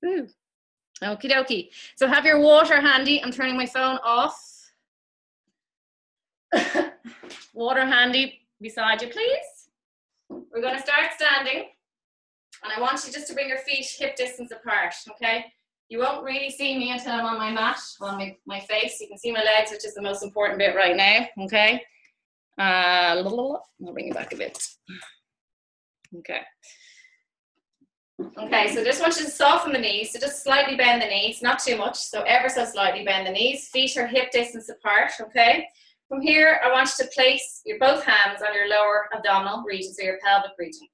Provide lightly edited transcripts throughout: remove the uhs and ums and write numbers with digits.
Ooh. Okie dokie. So have your water handy. I'm turning my phone off. Water handy beside you, please. We're going to start standing. And I want you just to bring your feet hip distance apart, okay? You won't really see me until I'm on my mat, on my face. You can see my legs, which is the most important bit right now, okay? I'll bring you back a bit. Okay. Okay, so just want you to soften the knees, so just slightly bend the knees, not too much, so ever so slightly bend the knees. Feet are hip distance apart, okay? From here, I want you to place your both hands on your lower abdominal region, so your pelvic region.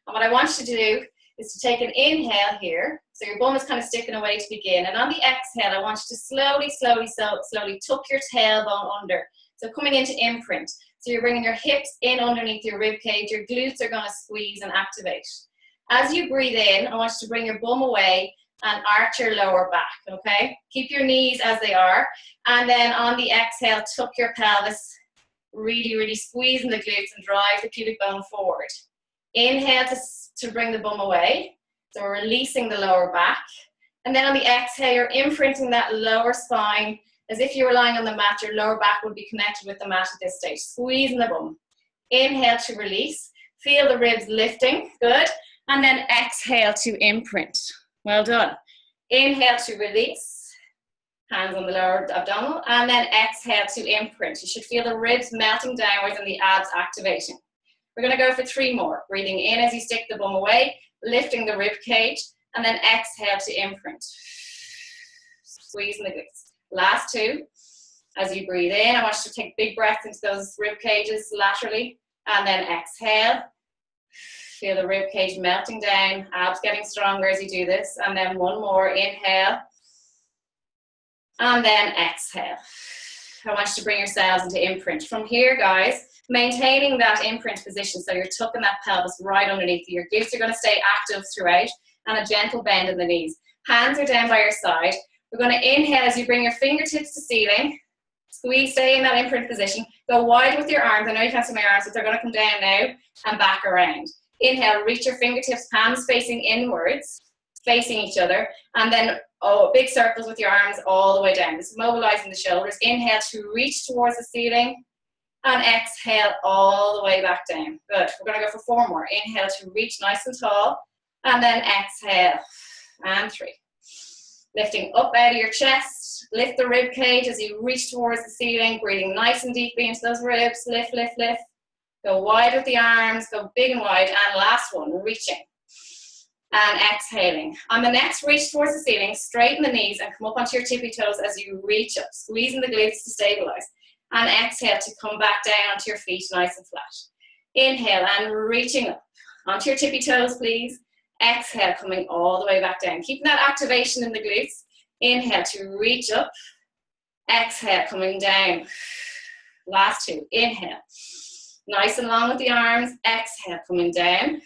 And what I want you to do is to take an inhale here, so your bum is kind of sticking away to begin, and on the exhale, I want you to slowly tuck your tailbone under, so coming into imprint. So you're bringing your hips in underneath your rib cage, your glutes are going to squeeze and activate. As you breathe in, I want you to bring your bum away and arch your lower back, okay? Keep your knees as they are, and then on the exhale, tuck your pelvis, really squeezing the glutes and drive the pubic bone forward. Inhale to bring the bum away, so we're releasing the lower back, and then on the exhale, you're imprinting that lower spine as if you were lying on the mat. Your lower back would be connected with the mat at this stage, squeezing the bum. Inhale to release, feel the ribs lifting, good, and then exhale to imprint. Well done. Inhale to release, hands on the lower abdominal, and then exhale to imprint. You should feel the ribs melting downwards and the abs activating. We're going to go for 3 more. Breathing in as you stick the bum away, lifting the rib cage, and then exhale to imprint. Squeezing the glutes. Last 2. As you breathe in, I want you to take big breaths into those rib cages laterally, and then exhale. Feel the rib cage melting down, abs getting stronger as you do this, and then 1 more. Inhale, and then exhale. I want you to bring yourselves into imprint. From here, guys, maintaining that imprint position, so you're tucking that pelvis right underneath you. Your glutes are going to stay active throughout, and a gentle bend in the knees. Hands are down by your side. We're going to inhale as you bring your fingertips to ceiling. Squeeze, stay in that imprint position. Go wide with your arms. I know you can't see my arms, but they're going to come down now and back around. Inhale, reach your fingertips, palms facing inwards, facing each other, and then big circles with your arms all the way down. This is mobilizing the shoulders. Inhale to reach towards the ceiling, and exhale all the way back down. Good. We're going to go for 4 more. Inhale to reach nice and tall, and then exhale, and 3. Lifting up out of your chest, lift the rib cage as you reach towards the ceiling, breathing nice and deeply into those ribs. Lift, lift, lift. Go wide with the arms, go big and wide, and last one, reaching. And exhaling. On the next reach towards the ceiling, straighten the knees and come up onto your tippy toes as you reach up, squeezing the glutes to stabilize. And exhale to come back down onto your feet nice and flat. Inhale and reaching up. Onto your tippy toes, please. Exhale, coming all the way back down. Keeping that activation in the glutes. Inhale to reach up. Exhale, coming down. Last 2. Inhale. Nice and long with the arms. Exhale, coming down.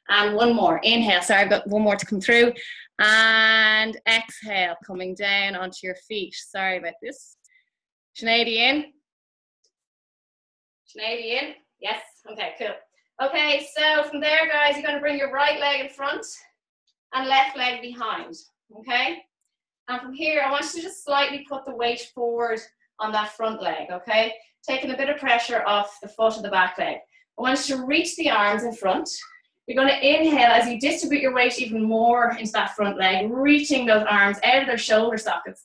And 1 more. Inhale. Sorry, I've got 1 more to come through. And exhale, coming down onto your feet. Sorry about this. Sinead in. Sinead in. Yes. Okay, cool. Okay, so from there, guys, you're going to bring your right leg in front and left leg behind. Okay? And from here, I want you to just slightly put the weight forward on that front leg. Okay? Taking a bit of pressure off the foot of the back leg. I want you to reach the arms in front. You're going to inhale as you distribute your weight even more into that front leg, reaching those arms out of their shoulder sockets,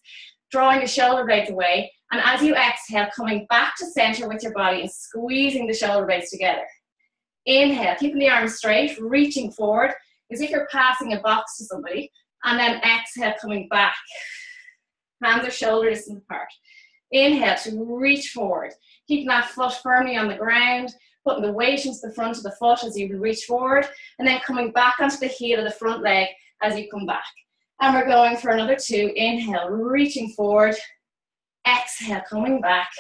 drawing the shoulder blades away. And as you exhale, coming back to center with your body and squeezing the shoulder blades together. Inhale, keeping the arms straight, reaching forward as if you're passing a box to somebody. And then exhale, coming back. Hands or shoulder distance apart. Inhale to reach forward, keeping that foot firmly on the ground, putting the weight into the front of the foot as you reach forward, and then coming back onto the heel of the front leg as you come back. And we're going for another 2. Inhale, reaching forward. Exhale, coming back.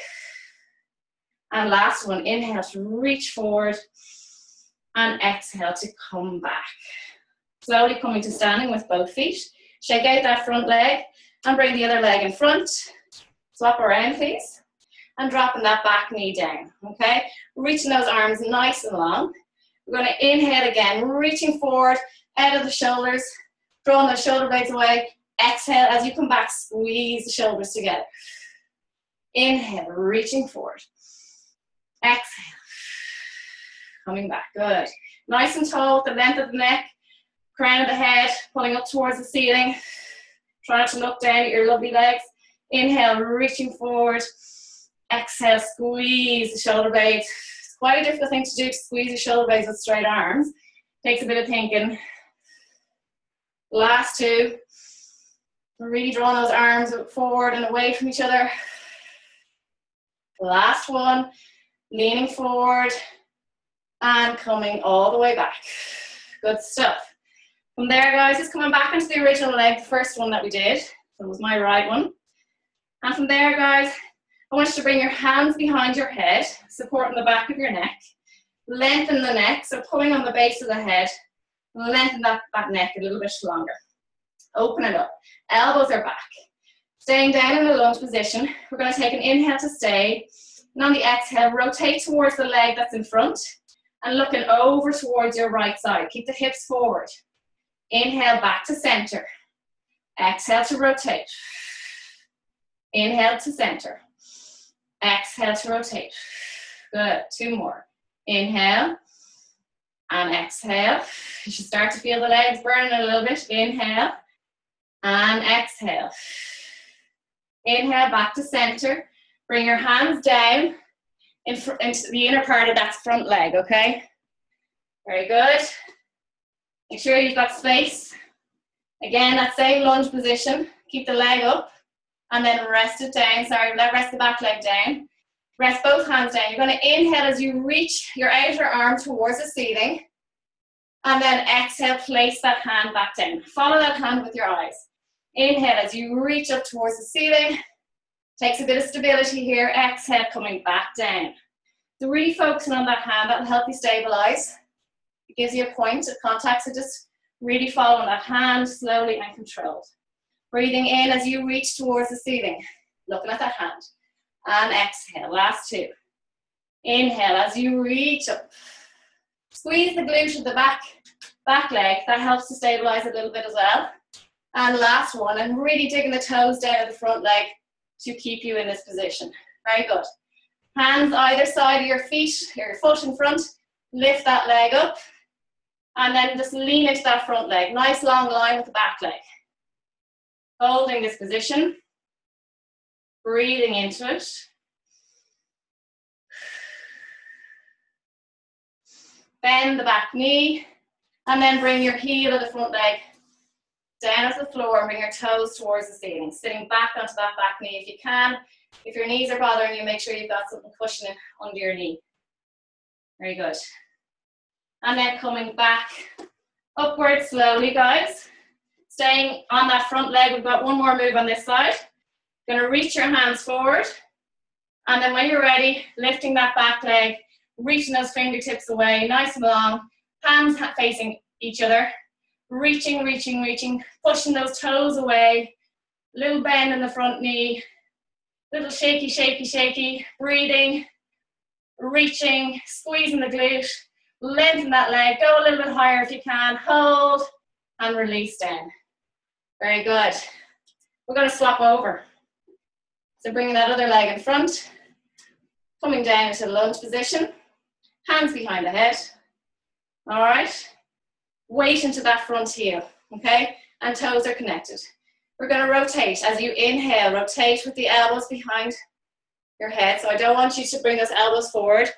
And last one, inhale to reach forward. And exhale to come back. Slowly coming to standing with both feet. Shake out that front leg and bring the other leg in front. Swap around, please. And dropping that back knee down, okay? Reaching those arms nice and long. We're going to inhale again, reaching forward, out of the shoulders, Drawing the shoulder blades away. Exhale, as you come back, squeeze the shoulders together. Inhale, reaching forward. Exhale. Coming back, good. Nice and tall, the length of the neck, crown of the head, pulling up towards the ceiling. Try not to look down at your lovely legs. Inhale, reaching forward. Exhale, squeeze the shoulder blades. It's quite a difficult thing to do, to squeeze your shoulder blades with straight arms. Takes a bit of thinking. Last two. We're really drawing those arms forward and away from each other. Last one. Leaning forward and coming all the way back. Good stuff. From there, guys, just coming back into the original leg, the first one that we did. So it was my right one. And from there, guys, I want you to bring your hands behind your head, supporting the back of your neck. Lengthen the neck, so pulling on the base of the head. Lengthen that neck a little bit longer. Open it up. Elbows are back. Staying down in a lunge position. We're going to take an inhale to stay. And on the exhale, rotate towards the leg that's in front and looking over towards your right side. Keep the hips forward. Inhale back to center. Exhale to rotate. Inhale to center. Exhale to rotate. Good. Two more. Inhale and exhale. You should start to feel the legs burning a little bit. Inhale and exhale. Inhale back to center. Bring your hands down into the inner part of that front leg, okay? Very good. Make sure you've got space. Again, that same lunge position. Keep the leg up and then rest it down. Sorry, rest the back leg down. Rest both hands down. You're going to inhale as you reach your outer arm towards the ceiling. And then exhale, place that hand back down. Follow that hand with your eyes. Inhale as you reach up towards the ceiling. Takes a bit of stability here. Exhale, coming back down. So really focusing on that hand, that will help you stabilize. It gives you a point of contact, so just really following that hand slowly and controlled. Breathing in as you reach towards the ceiling. Looking at that hand. And exhale, last two. Inhale as you reach up. Squeeze the glute of the back leg. That helps to stabilize a little bit as well. And last one, and really digging the toes down of the front leg to keep you in this position. Very good. Hands either side of your feet, your foot in front. Lift that leg up. And then just lean into that front leg. Nice long line with the back leg. Holding this position. Breathing into it. Bend the back knee. And then bring your heel of the front leg down to the floor and bring your toes towards the ceiling. Sitting back onto that back knee if you can. If your knees are bothering you, make sure you've got something cushioning under your knee. Very good. And then coming back upwards slowly, guys. Staying on that front leg, we've got one more move on this side. Going to reach your hands forward. And then when you're ready, lifting that back leg, reaching those fingertips away, nice and long. Hands facing each other. Reaching, reaching, reaching. Pushing those toes away. Little bend in the front knee. Little shaky, shaky, shaky. Breathing. Reaching. Squeezing the glute. Lengthen that leg. Go a little bit higher if you can. Hold. And release down. Very good. We're going to swap over. So bringing that other leg in front. Coming down into lunge position. Hands behind the head. All right. Weight into that front heel. Okay. And toes are connected. We're going to rotate. As you inhale, rotate with the elbows behind your head. So I don't want you to bring those elbows forward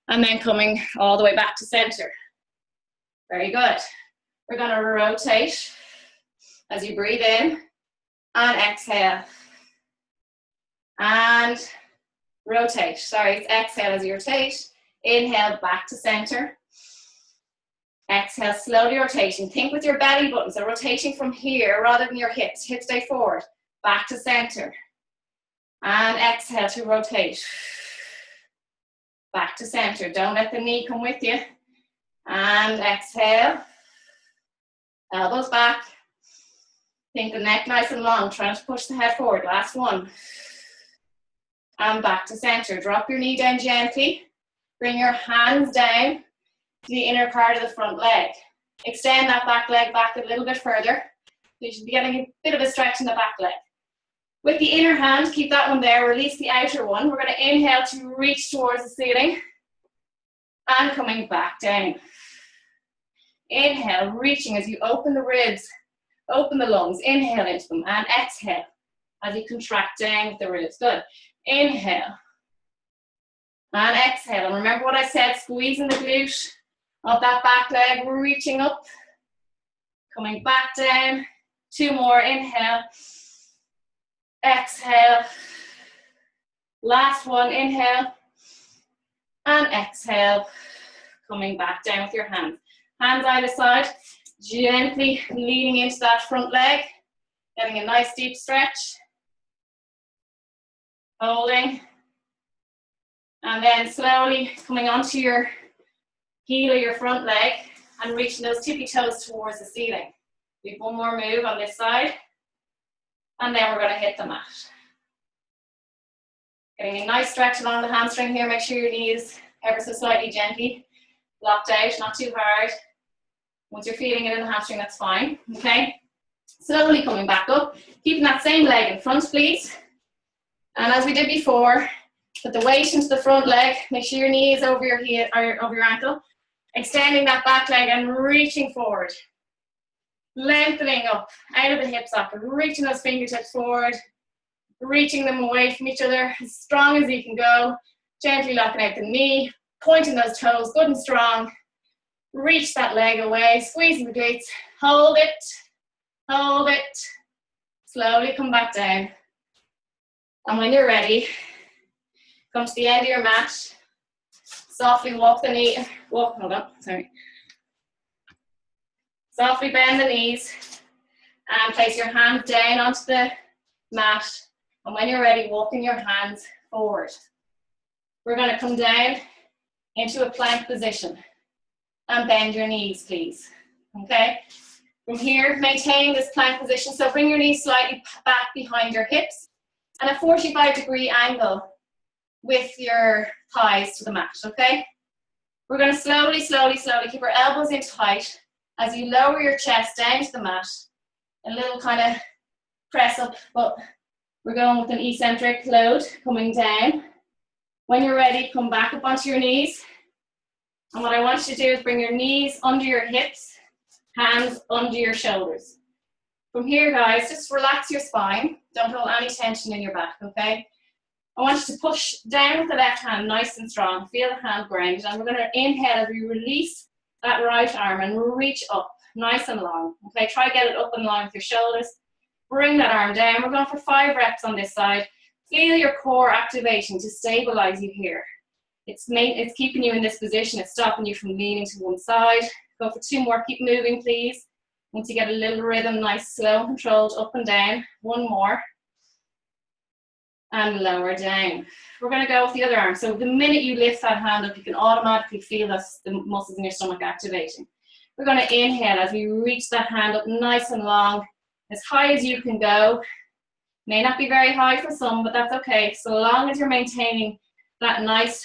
and then coming all the way back to center. Very good. We're going to rotate as you breathe in and exhale. And rotate. Sorry, it's exhale as you rotate. Inhale back to center. Exhale, slowly rotating. Think with your belly button, so rotating from here rather than your hips. Hips stay forward. Back to center. And exhale to rotate. Back to center. Don't let the knee come with you. And exhale. Elbows back. Think the neck nice and long. Trying to push the head forward. Last one. And back to center. Drop your knee down gently. Bring your hands down to the inner part of the front leg. Extend that back leg back a little bit further. You should be getting a bit of a stretch in the back leg. With the inner hand, keep that one there, release the outer one. We're going to inhale to reach towards the ceiling and coming back down. Inhale, reaching as you open the ribs, open the lungs, inhale into them, and exhale as you contract down with the ribs. Good. Inhale and exhale. And remember what I said, squeezing the glute of that back leg, reaching up, coming back down. 2 more, inhale, exhale. Last one, inhale and exhale. Coming back down with your hands. Hands either side, gently leaning into that front leg, getting a nice deep stretch. Holding. And then slowly coming onto your heel of your front leg and reaching those tippy toes towards the ceiling. We have one more move on this side. And then we're going to hit the mat. Getting a nice stretch along the hamstring here. Make sure your knees ever so slightly gently locked out, not too hard. Once you're feeling it in the hamstring, that's fine. Okay? Slowly coming back up. Keeping that same leg in front, please. And as we did before, put the weight into the front leg. Make sure your knee is over your heel or over your ankle. Extending that back leg and reaching forward. Lengthening up out of the hip socket. Reaching those fingertips forward. Reaching them away from each other as strong as you can go. Gently locking out the knee. Pointing those toes good and strong. Reach that leg away. Squeezing the glutes. Hold it. Hold it. Slowly come back down. And when you're ready, come to the end of your mat. Softly walk the knee. Hold on, sorry. Softly bend the knees and place your hand down onto the mat. And when you're ready, walking your hands forward. We're going to come down into a plank position and bend your knees, please. Okay? From here, maintain this plank position. So bring your knees slightly back behind your hips and a 45-degree angle with your thighs to the mat, okay? We're going to slowly, slowly, slowly keep our elbows in tight as you lower your chest down to the mat. A little kind of press up, but we're going with an eccentric load coming down. When you're ready, come back up onto your knees. And what I want you to do is bring your knees under your hips, hands under your shoulders. From here, guys, just relax your spine. Don't hold any tension in your back, okay? I want you to push down with the left hand nice and strong. Feel the hand grounded. And we're going to inhale as we release that right arm and reach up nice and long. Okay, try to get it up and long with your shoulders. Bring that arm down. We're going for 5 reps on this side. Feel your core activation to stabilize you here. It's keeping you in this position. It's stopping you from leaning to one side. Go for 2 more. Keep moving, please. Once you get a little rhythm, nice, slow and controlled, up and down. 1 more. And lower down. We're going to go with the other arm. So the minute you lift that hand up, you can automatically feel the muscles in your stomach activating. We're going to inhale as we reach that hand up nice and long, as high as you can go. May not be very high for some, but that's okay. So long as you're maintaining that nice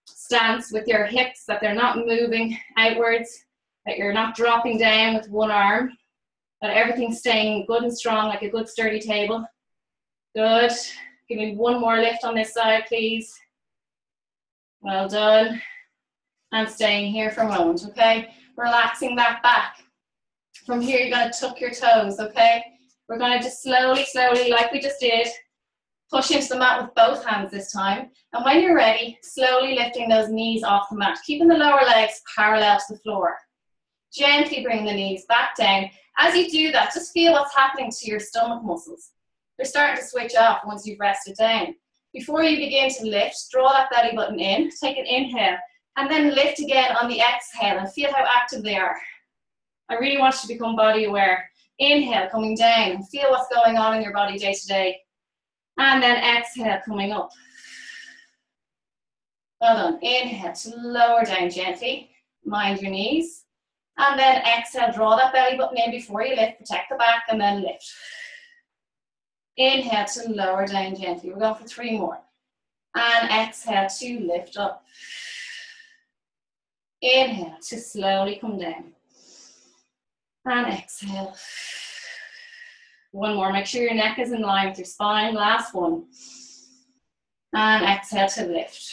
stance with your hips, that they're not moving outwards, that you're not dropping down with one arm, that everything's staying good and strong like a good sturdy table. Good. Give me 1 more lift on this side, please. Well done. And staying here for a moment, okay? Relaxing that back. From here, you're going to tuck your toes, okay? We're going to just slowly, slowly, like we just did, push into the mat with both hands this time. And when you're ready, slowly lifting those knees off the mat, keeping the lower legs parallel to the floor. Gently bring the knees back down. As you do that, just feel what's happening to your stomach muscles. They're starting to switch off once you've rested down. Before you begin to lift, draw that belly button in, take an inhale, and then lift again on the exhale and feel how active they are. I really want you to become body aware. Inhale, coming down, and feel what's going on in your body day to day. And then exhale, coming up. Well done. Inhale to lower down gently. Mind your knees. And then exhale, draw that belly button in before you lift. Protect the back and then lift. Inhale to lower down gently. We're going for 3 more. And exhale to lift up. Inhale to slowly come down. And exhale. One more. Make sure your neck is in line with your spine. Last one. And exhale to lift.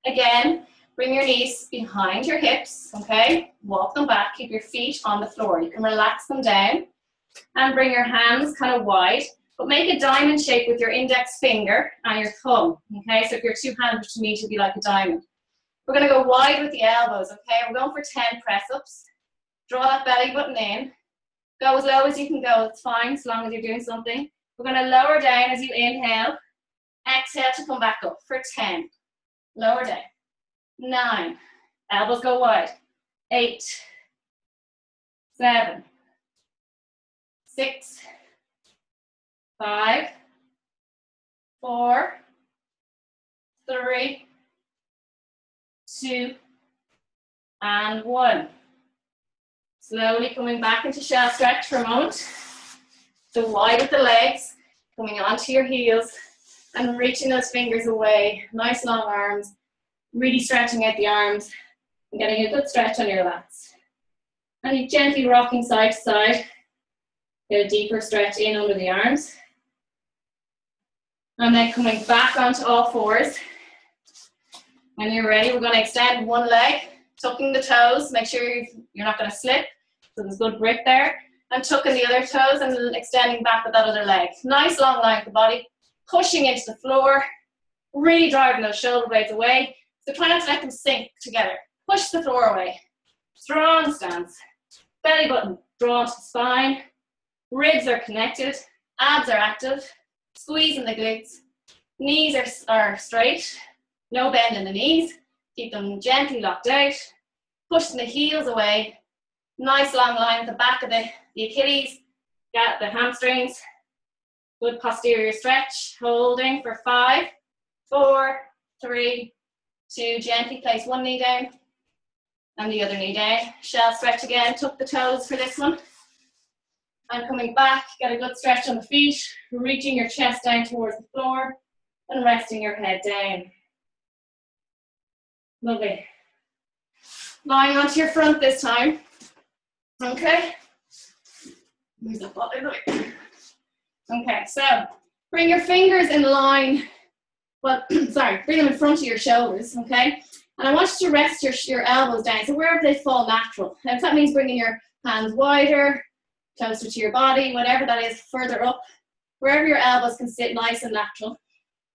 Again, bring your knees behind your hips, okay? Walk them back. Keep your feet on the floor. You can relax them down and bring your hands kind of wide, but make a diamond shape with your index finger and your thumb, okay? So if your two hands to meet, it'd be like a diamond. We're going to go wide with the elbows, okay? We're going for 10 press-ups. Draw that belly button in. Go as low as you can go. It's fine, as long as you're doing something. We're going to lower down as you inhale. Exhale to come back up for 10. Lower down. 9. Elbows go wide. 8. 7. 6. 5. 4. 3. 2. And 1. Slowly coming back into shell stretch for a moment. So wide with the legs, coming onto your heels and reaching those fingers away. Nice long arms, really stretching out the arms and getting a good stretch on your lats. And you're gently rocking side to side. Get a deeper stretch in under the arms. And then coming back onto all fours. When you're ready, we're going to extend one leg, tucking the toes. Make sure you're not going to slip. So there's good grip there. And tucking the other toes and extending back with that other leg. Nice long line of the body. Pushing into the floor. Really driving those shoulder blades away. So try not to let them sink together. Push the floor away. Strong stance. Belly button drawn to the spine. Ribs are connected. Abs are active. Squeezing the glutes. Knees are straight. No bend in the knees. Keep them gently locked out. Pushing the heels away. Nice long line at the back of the Achilles, got the hamstrings. Good posterior stretch. Holding for 5, 4, 3, 2. Gently place one knee down and the other knee down. Shell stretch again. Tuck the toes for this one. And coming back, get a good stretch on the feet. Reaching your chest down towards the floor and resting your head down. Lovely. Lying onto your front this time. Okay. Okay, so bring your fingers in line. Well, sorry, bring them in front of your shoulders, okay? And I want you to rest your elbows down, so wherever they fall natural. And if that means bringing your hands wider, closer to your body, whatever that is, further up, wherever your elbows can sit nice and natural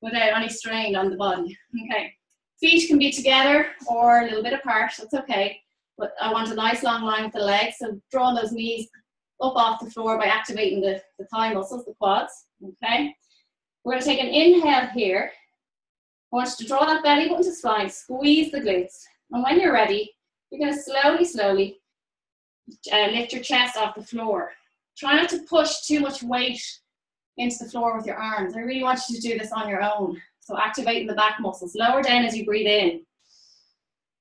without any strain on the body, okay? Feet can be together or a little bit apart, that's okay. But I want a nice long line with the legs, so drawing those knees up off the floor by activating the thigh muscles, the quads, okay? We're going to take an inhale here. I want you to draw that belly button to spine, squeeze the glutes. And when you're ready, you're going to slowly lift your chest off the floor. Try not to push too much weight into the floor with your arms. I really want you to do this on your own. So activating the back muscles. Lower down as you breathe in.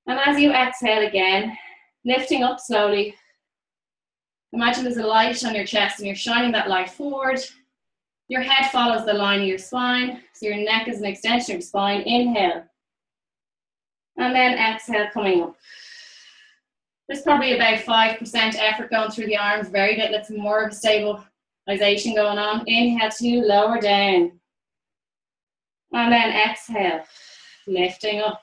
And as you exhale again, lifting up slowly. Imagine there's a light on your chest and you're shining that light forward. Your head follows the line of your spine, so your neck is an extension of your spine. Inhale. And then exhale, coming up. There's probably about 5% effort going through the arms, very little, it's more of a stabilization going on. Inhale to lower down. And then exhale, lifting up.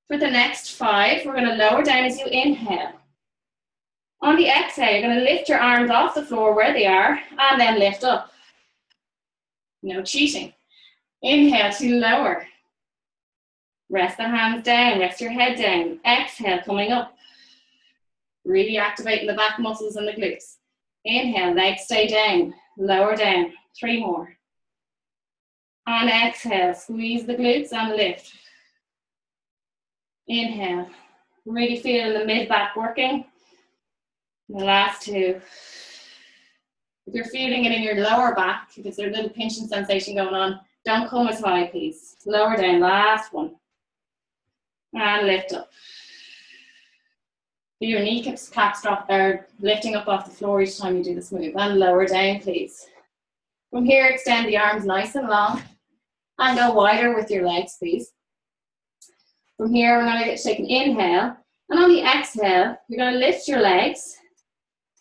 For the next 5, we're going to lower down as you inhale. On the exhale, you're going to lift your arms off the floor where they are and then lift up. No cheating. Inhale to lower. Rest the hands down, rest your head down. Exhale, coming up. Really activating the back muscles and the glutes. Inhale, legs stay down, lower down. 3 more. And exhale, squeeze the glutes and lift. Inhale, really feeling the mid-back working. The last 2. If you're feeling it in your lower back, if it's a little pinching sensation going on, don't come as high, please. Lower down, last 1. And lift up. Feel your kneecaps drop there, lifting up off the floor each time you do this move. And lower down, please. From here, extend the arms nice and long. And go wider with your legs, please. From here, we're going to take an inhale. And on the exhale, you're going to lift your legs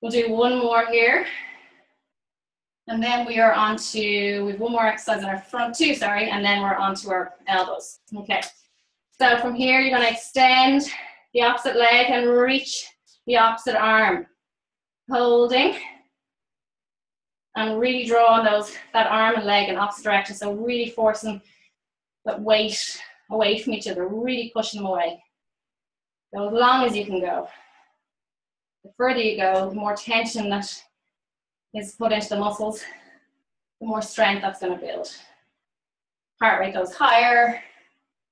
We'll do one more here. And then we are on to, we have one more exercise on our front two, sorry, and then we're on to our elbows. Okay, so from here you're going to extend the opposite leg and reach the opposite arm. Holding and really drawing that arm and leg in opposite direction. So really forcing that weight away from each other, really pushing them away. Go as long as you can go. The further you go, the more tension that is put into the muscles, the more strength that's going to build. Heart rate goes higher,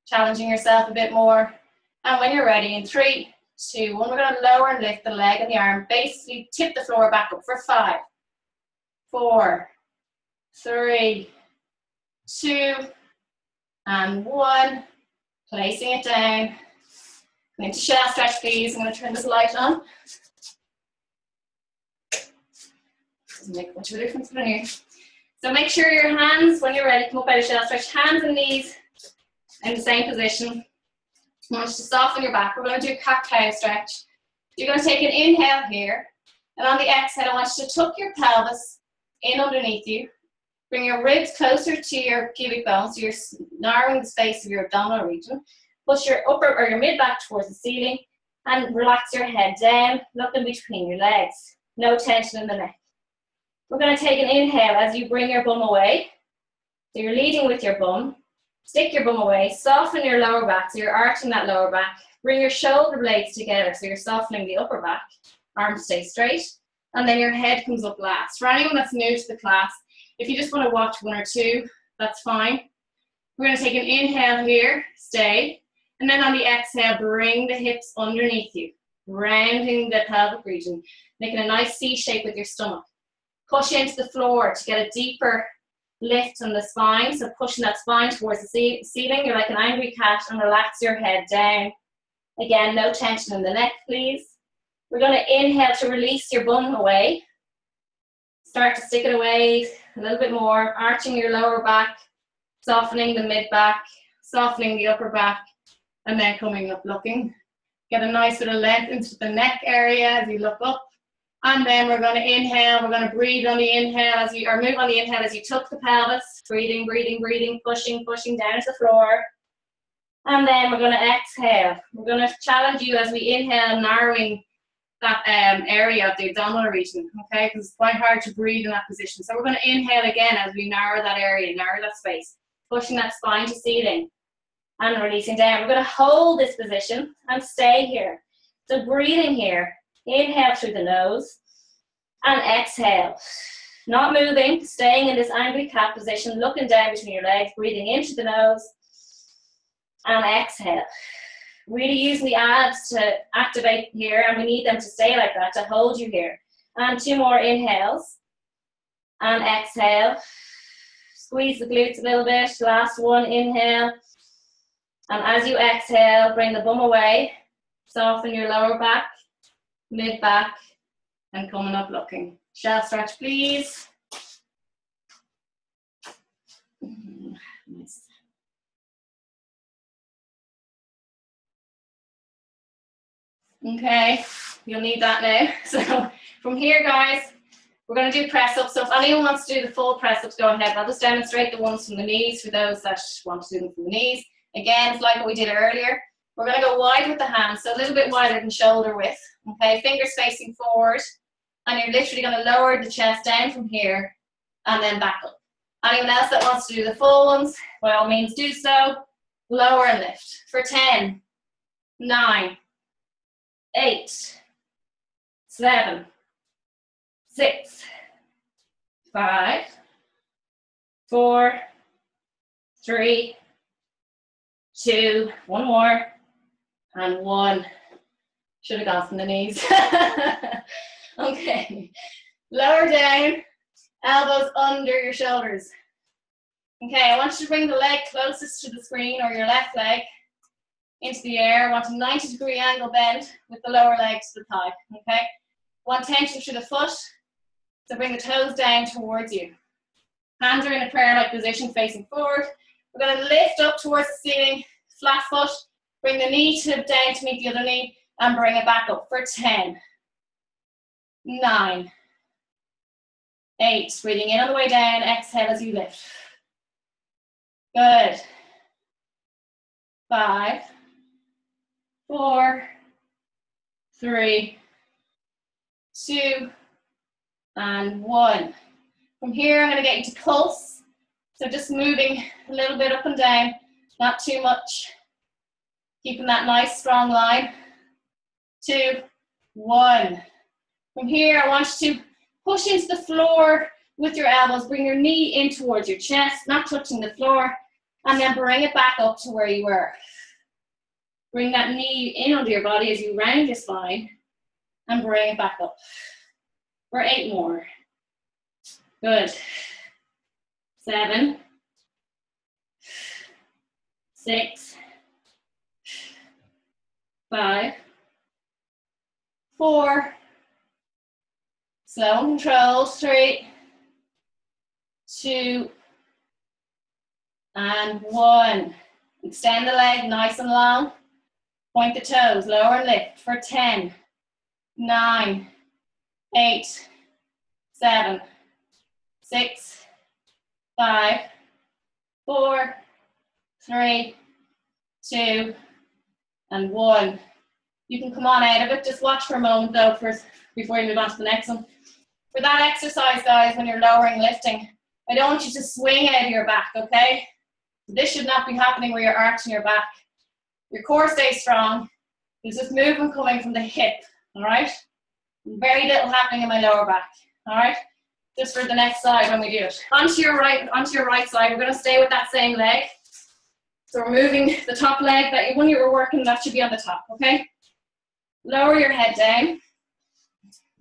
challenging yourself a bit more. And when you're ready, in 3, 2, 1, we're going to lower and lift the leg and the arm. Basically, tip the floor back up for 5, 4, 3, 2, and 1. Placing it down. Into shell stretch, please. I'm going to turn this light on. Doesn't make much of a difference in here. So make sure your hands, when you're ready, come up out of shell stretch. Hands and knees in the same position. I want you to soften your back. We're going to do cat-cow stretch. You're going to take an inhale here. And on the exhale, I want you to tuck your pelvis in underneath you. Bring your ribs closer to your pubic bone, so you're narrowing the space of your abdominal region. Push your upper or your mid back towards the ceiling and relax your head down, looking between your legs. No tension in the neck. We're going to take an inhale as you bring your bum away. So you're leading with your bum. Stick your bum away, soften your lower back, so you're arching that lower back. Bring your shoulder blades together, so you're softening the upper back. Arms stay straight. And then your head comes up last. For anyone that's new to the class, if you just want to watch 1 or 2, that's fine. We're going to take an inhale here, stay. And then on the exhale, bring the hips underneath you, rounding the pelvic region, making a nice C shape with your stomach. Push into the floor to get a deeper lift on the spine, so pushing that spine towards the ceiling. You're like an angry cat, and relax your head down. Again, no tension in the neck, please. We're going to inhale to release your bum away. Start to stick it away a little bit more, arching your lower back, softening the mid back, softening the upper back, and then coming up looking. Get a nice bit of length into the neck area as you look up. And then we're going to inhale, we're going to breathe on the inhale as you, or move on the inhale as you tuck the pelvis. Breathing, breathing, breathing, pushing, pushing down to the floor. And then we're going to exhale. We're going to challenge you as we inhale, narrowing that area of the abdominal region, okay? Because it's quite hard to breathe in that position. So we're going to inhale again as we narrow that area, narrow that space. Pushing that spine to ceiling. And releasing down. We're going to hold this position and stay here. So breathing here. Inhale through the nose and exhale. Not moving, staying in this angry cat position, looking down between your legs, breathing into the nose and exhale. Really using the abs to activate here, and we need them to stay like that to hold you here. And 2 more inhales and exhale. Squeeze the glutes a little bit. Last one, inhale. And as you exhale, bring the bum away. Soften your lower back, mid back, and coming up looking. Shell stretch, please. Nice. Okay, you'll need that now. So from here, guys, we're going to do press-ups. So if anyone wants to do the full press-ups, go ahead. I'll just demonstrate the ones from the knees for those that want to do them from the knees. Again, it's like what we did earlier. We're going to go wide with the hands, so a little bit wider than shoulder width. Okay, fingers facing forward. And you're literally going to lower the chest down from here and then back up. Anyone else that wants to do the full ones, by all means do so. Lower and lift. For 10, 9, 8, 7, 6, 5, 4, 3, 2, 1 more, and 1. Should have gone from the knees. Okay, lower down, elbows under your shoulders. Okay, I want you to bring the leg closest to the screen, or your left leg, into the air. I want a 90-degree angle bend with the lower leg to the thigh, okay? Want tension through the foot, so bring the toes down towards you. Hands are in a prayer-like position facing forward. We're going to lift up towards the ceiling, flat foot, bring the knee tip down to meet the other knee, and bring it back up for 10, 9, 8. Breathing in on the way down, exhale as you lift. Good. 5, 4, 3, 2, and 1. From here, I'm going to get you to pulse. So just moving a little bit up and down, not too much. Keeping that nice strong line. 2, 1. From here, I want you to push into the floor with your elbows. Bring your knee in towards your chest, not touching the floor. And then bring it back up to where you were. Bring that knee in under your body as you round your spine. And bring it back up. For 8 more. Good. 7, 6, 5, 4, slow and controlled, 3, 2, and 1. Extend the leg nice and long. Point the toes, lower and lift for 10, 9, 8, 7, 6, 5, 4, 3, 2, and 1. You can come on out of it. Just watch for a moment though before you move on to the next one. For that exercise, guys, when you're lowering lifting, I don't want you to swing out of your back, okay? This should not be happening where you're arching your back. Your core stays strong. There's just movement coming from the hip, all right? Very little happening in my lower back, all right? Just for the next side when we do it. Onto your right side, we're gonna stay with that same leg. So we're moving the top leg, that when you were working, that should be on the top, okay? Lower your head down,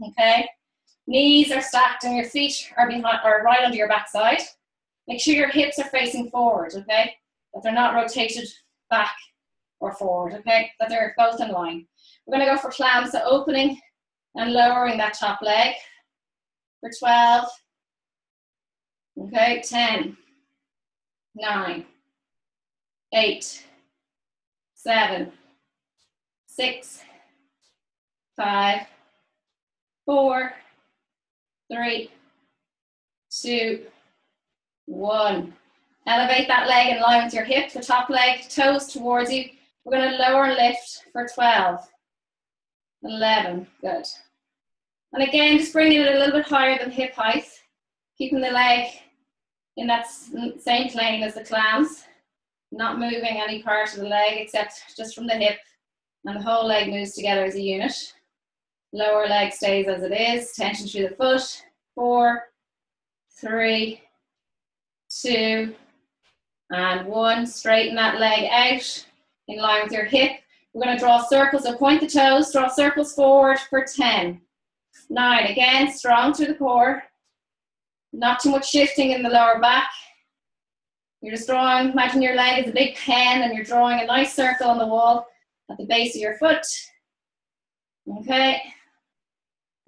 okay? Knees are stacked and your feet are right under your backside. Make sure your hips are facing forward, okay? That they're not rotated back or forward, okay? That they're both in line. We're gonna go for clams, so opening and lowering that top leg for 12, okay? 10, 9, 8, 7, 6, 5, 4, 3, 2, 1. Elevate that leg in line with your hip, the top leg, toes towards you. We're going to lower and lift for 12, 11, good. And again, just bringing it a little bit higher than hip height, keeping the leg in that same plane as the clams, not moving any part of the leg except just from the hip, and the whole leg moves together as a unit. Lower leg stays as it is, tension through the foot. 4, 3, 2, and 1. Straighten that leg out in line with your hip. We're going to draw circles, so point the toes, draw circles forward for 10, 9. Again, strong through the core. Not too much shifting in the lower back. You're just drawing, imagine your leg is a big pen and you're drawing a nice circle on the wall at the base of your foot. Okay.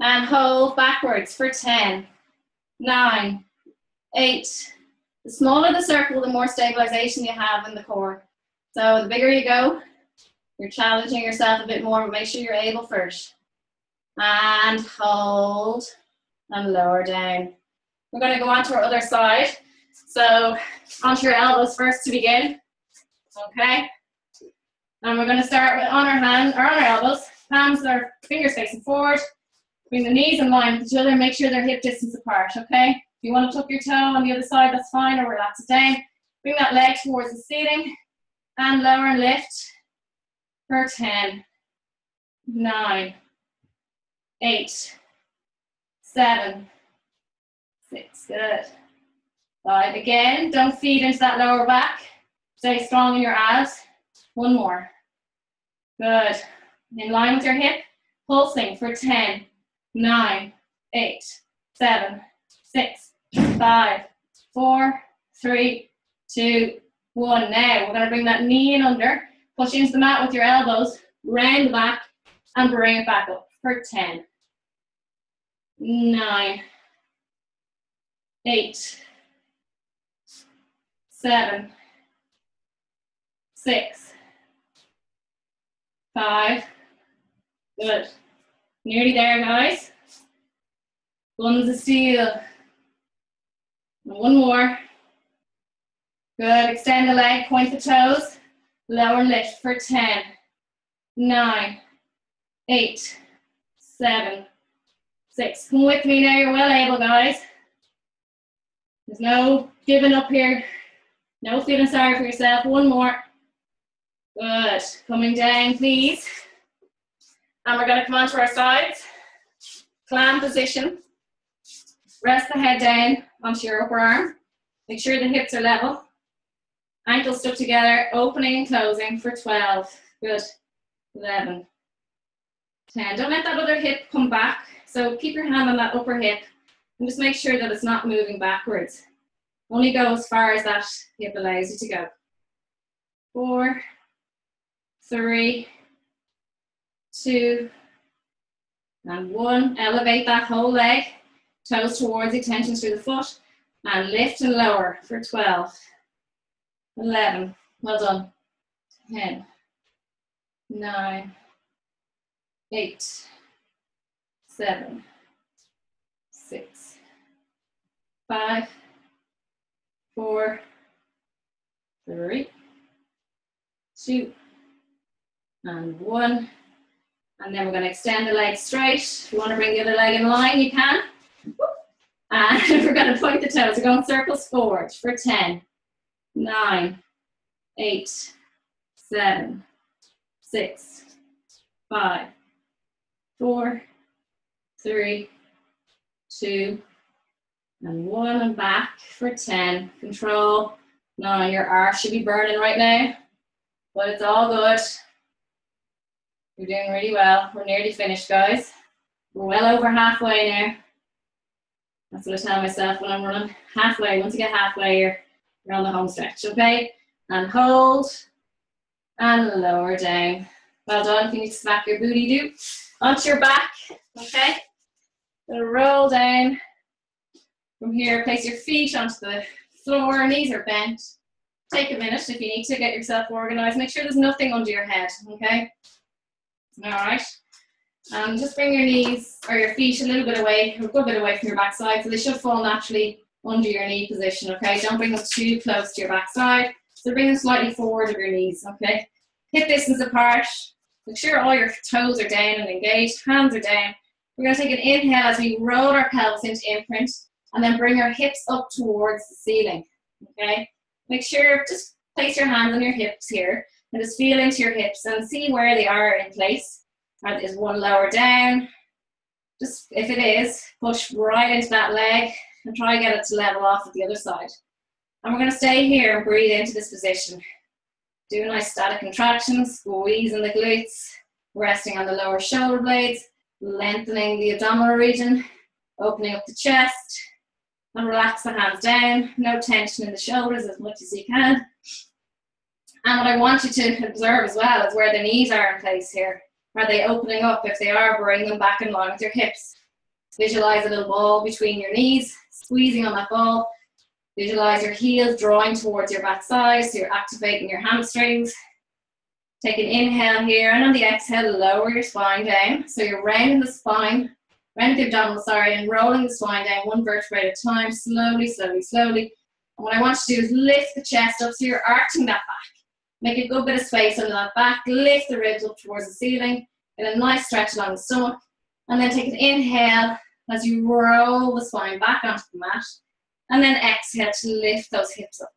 And hold backwards for 10, 9, 8. The smaller the circle, the more stabilization you have in the core. So the bigger you go, you're challenging yourself a bit more, but make sure you're able first. And hold and lower down. We're going to go on to our other side. So onto your elbows first to begin. Okay. And we're going to start with on our elbows. Palms are fingers facing forward. Bring the knees in line with each other, make sure they're hip distance apart, okay? If you want to tuck your toe on the other side, that's fine, or relax it down. Bring that leg towards the ceiling, and lower and lift for 10, 9, 8, 7, 6, good. 5, again, don't feed into that lower back. Stay strong in your abs. 1 more. Good. In line with your hip, pulsing for 10, 9, 8, 7, 6, 5, 4, 3, 2, 1. Now we're going to bring that knee in under, push into the mat with your elbows, round the back, and bring it back up for 10, 9, 8, 7, 6, 5, good. Nearly there, guys. Buns of steel. And one more. Good. Extend the leg, point the toes. Lower lift for 10, 9, 8, 7, 6. Come with me now. You're well able, guys. There's no giving up here. No feeling sorry for yourself. One more. Good. Coming down, please. And we're going to come onto our sides. Clam position. Rest the head down onto your upper arm. Make sure the hips are level. Ankles stuck together, opening and closing for 12. Good. 11. 10. Don't let that other hip come back. So keep your hand on that upper hip and just make sure that it's not moving backwards. Only go as far as that hip allows you to go. 4, 3, 2, and 1. Elevate that whole leg. Toes towards you, tension through the foot. And lift and lower for 12. 11. Well done. 10. 9. 8. 7. 6. 5. 4. 3. 2. And 1. And then we're going to extend the leg straight. If you want to bring the other leg in line, you can. And we're going to point the toes. We're going circles forward for 10, 9, 8, 7, 6, 5, 4, 3, 2, and 1. And back for 10. Control. Now your arse should be burning right now, but it's all good. You're doing really well. We're nearly finished, guys. We're well over halfway now. That's what I tell myself when I'm running. Halfway. Once you get halfway, you're on the home stretch, okay? And hold. And lower down. Well done. If you need to smack your booty, do. Onto your back, okay? Gonna roll down. From here, place your feet onto the floor. Knees are bent. Take a minute if you need to get yourself organized. Make sure there's nothing under your head, okay? All right. Just bring your knees or your feet a little bit away, a good bit away from your backside, so they should fall naturally under your knee position, okay? Don't bring them too close to your backside. So bring them slightly forward of your knees, okay? Hip distance apart. Make sure all your toes are down and engaged, hands are down. We're going to take an inhale as we roll our pelvis into imprint, and then bring our hips up towards the ceiling, okay? Make sure, just place your hands on your hips here, and just feel into your hips and see where they are in place. Is one lower down? Just, if it is, push right into that leg and try and get it to level off at the other side. And we're going to stay here and breathe into this position. Do a nice static contraction, squeezing the glutes, resting on the lower shoulder blades, lengthening the abdominal region, opening up the chest, and relax the hands down. No tension in the shoulders as much as you can. And what I want you to observe as well is where the knees are in place here. Are they opening up? If they are, bring them back in line with your hips. Visualize a little ball between your knees, squeezing on that ball. Visualize your heels drawing towards your backside, so you're activating your hamstrings. Take an inhale here, and on the exhale, lower your spine down. So you're rounding the spine, rounding the abdominal, and rolling the spine down one vertebrae at a time, slowly, slowly, slowly. And what I want you to do is lift the chest up, so you're arching that back. Make a good bit of space under that back, lift the ribs up towards the ceiling, get a nice stretch along the stomach, and then take an inhale as you roll the spine back onto the mat, and then exhale to lift those hips up.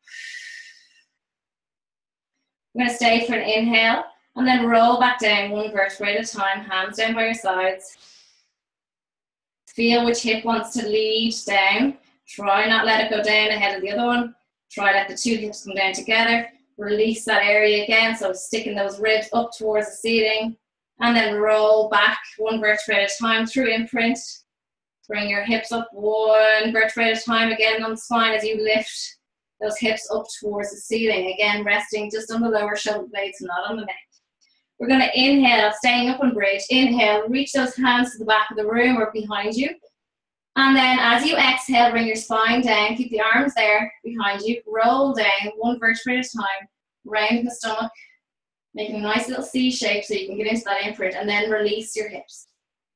We're going to stay for an inhale, and then roll back down one vertebrae at a time, hands down by your sides. Feel which hip wants to lead down. Try not let it go down ahead of the other one. Try let the two hips come down together. Release that area again, so sticking those ribs up towards the ceiling, and then roll back one vertebrae at a time through imprint. Bring your hips up one vertebrae at a time again on the spine as you lift those hips up towards the ceiling. Again, resting just on the lower shoulder blades, not on the neck. We're going to inhale, staying up on bridge. Inhale, reach those hands to the back of the room or behind you. And then as you exhale, bring your spine down, keep the arms there behind you, roll down one vertebrae at a time, round the stomach, making a nice little C shape so you can get into that imprint, and then release your hips.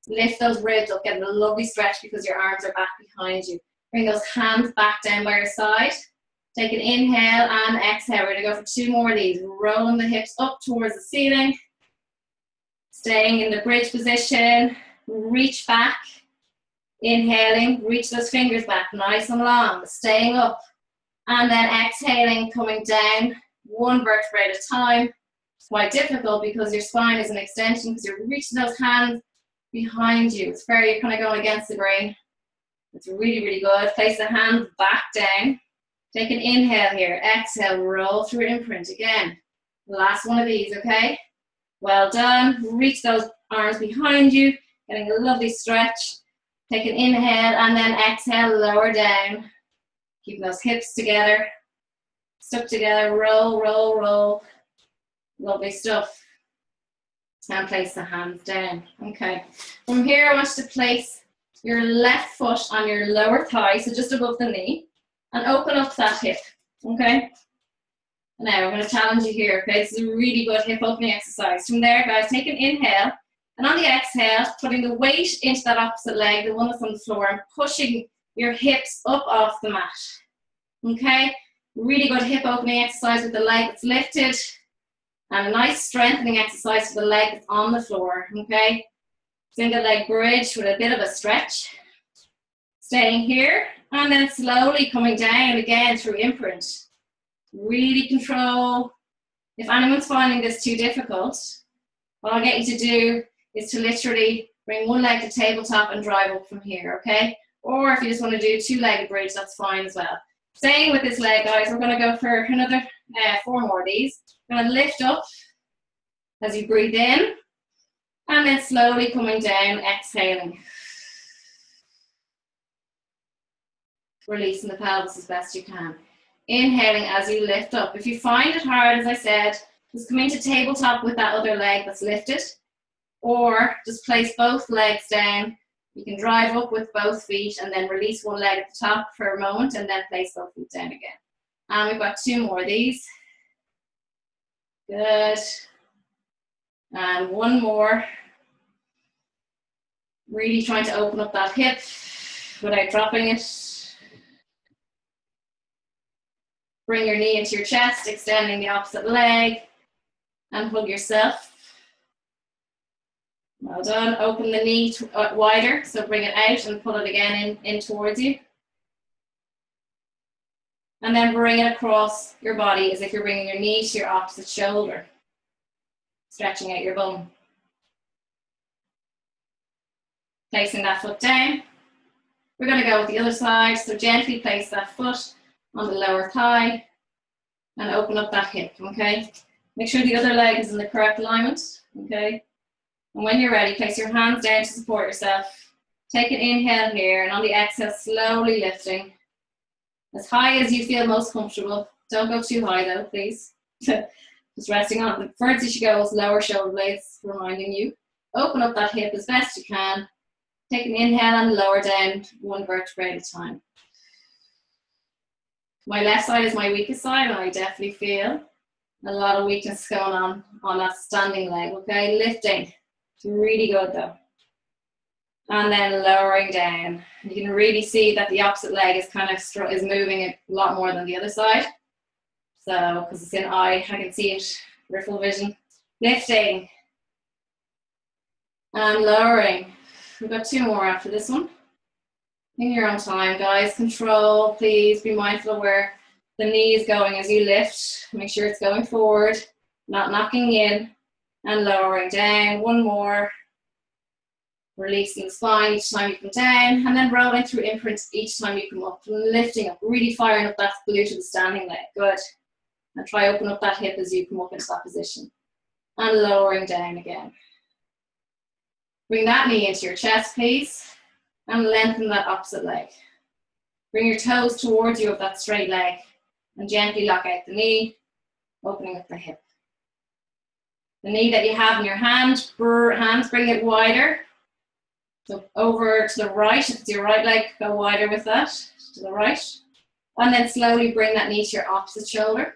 Lift those ribs up, get a lovely stretch because your arms are back behind you. Bring those hands back down by your side. Take an inhale and exhale. We're gonna go for 2 more of these. Rolling the hips up towards the ceiling. Staying in the bridge position. Reach back. Inhaling, reach those fingers back, nice and long. Staying up. And then exhaling, coming down, 1 vertebra at a time. It's quite difficult because your spine is an extension because you're reaching those hands behind you. It's very, you're kind of going against the grain. It's really, really good. Place the hands back down. Take an inhale here. Exhale, roll through imprint again. Last one of these, okay? Well done. Reach those arms behind you. Getting a lovely stretch. Take an inhale and then exhale, lower down. Keeping those hips together. Stuck together. Roll, roll, roll. Lovely stuff. And place the hands down. Okay. From here, I want you to place your left foot on your lower thigh, so just above the knee, and open up that hip. Okay? Now, I'm going to challenge you here. Okay? This is a really good hip opening exercise. From there, guys, take an inhale, and on the exhale, putting the weight into that opposite leg, the one that's on the floor, and pushing your hips up off the mat. Okay? Really good hip opening exercise with the leg that's lifted. And a nice strengthening exercise for the leg that's on the floor, okay? Single leg bridge with a bit of a stretch. Staying here, and then slowly coming down again through imprint. Really control. If anyone's finding this too difficult, what I'll get you to do is to literally bring one leg to tabletop and drive up from here, okay? Or if you just want to do 2-legged bridge, that's fine as well. Staying with this leg, guys, we're going to go for another 4 more of these. We're going to lift up as you breathe in, and then slowly coming down, exhaling. Releasing the pelvis as best you can. Inhaling as you lift up. If you find it hard, as I said, just come into tabletop with that other leg that's lifted, or just place both legs down. You can drive up with both feet and then release one leg at the top for a moment and then place both feet down again. And we've got 2 more of these. Good. And 1 more. Really trying to open up that hip without dropping it. Bring your knee into your chest, extending the opposite leg, and hug yourself. Well done. Open the knee wider, so bring it out and pull it again in towards you. And then bring it across your body as if you're bringing your knee to your opposite shoulder. Stretching out your bum. Placing that foot down. We're going to go with the other side, so gently place that foot on the lower thigh and open up that hip, okay? Make sure the other leg is in the correct alignment, okay? And when you're ready, place your hands down to support yourself. Take an inhale here, and on the exhale, slowly lifting. As high as you feel most comfortable. Don't go too high though, please. Just resting on. The furthest you should go is lower shoulder blades, reminding you. Open up that hip as best you can. Take an inhale and lower down 1 vertebra at a time. My left side is my weakest side, and I definitely feel a lot of weakness going on that standing leg, okay? Lifting. It's really good though. And then lowering down. You can really see that the opposite leg is kind of is moving a lot more than the other side. So, because it's in eye, I can see it, peripheral vision. Lifting. And lowering. We've got 2 more after this one. In your own time, guys. Control, please. Be mindful of where the knee is going as you lift. Make sure it's going forward, not knocking in. And lowering down. 1 more. Releasing the spine each time you come down, and then rolling through imprints each time you come up. Lifting up, really firing up that glute of the standing leg. Good. And try open up that hip as you come up into that position. And lowering down again. Bring that knee into your chest, please. And lengthen that opposite leg. Bring your toes towards you of that straight leg. And gently lock out the knee, opening up the hip. The knee that you have in your hands, bring it wider. So over to the right, if it's your right leg, go wider with that, to the right. And then slowly bring that knee to your opposite shoulder.